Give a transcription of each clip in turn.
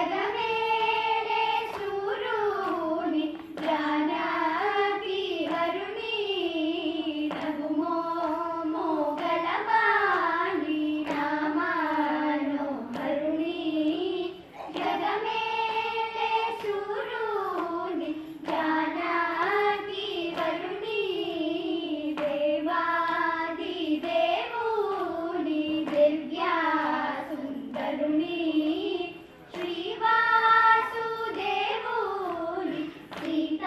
జగమేలే సూర్యుని జానకి వరుణి రఘుమో మోగలవాణి రామానో వరుణి జగమేలే సూర్యుని జానకి వరుణి దేవాది దేవుని దివ్యా సుందరుని శ్రీవాసుదేవుని సీతారాఘవుని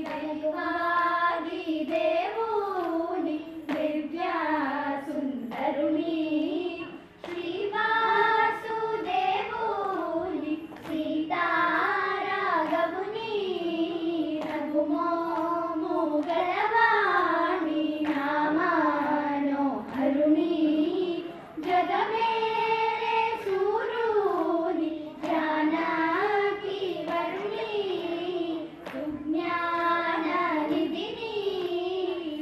దేవాది దేవుని దివ్యా సుందరుని శ్రీవాసుదేవుని సీతారాఘవుని రఘుమో మోగలవాణి నామానో హరుణి జగమేలే సూర్యుని జానకి వరుణి సుజ్ఞాన నిధిని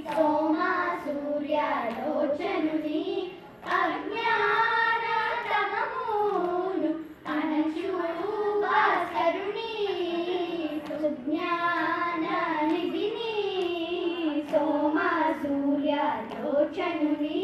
సోమ సూర్యలోచనుని అజ్ఞాన తమమును అణచు భాస్కరుని సుజ్ఞాన నిధిని సోమ సూర్యలోచనుని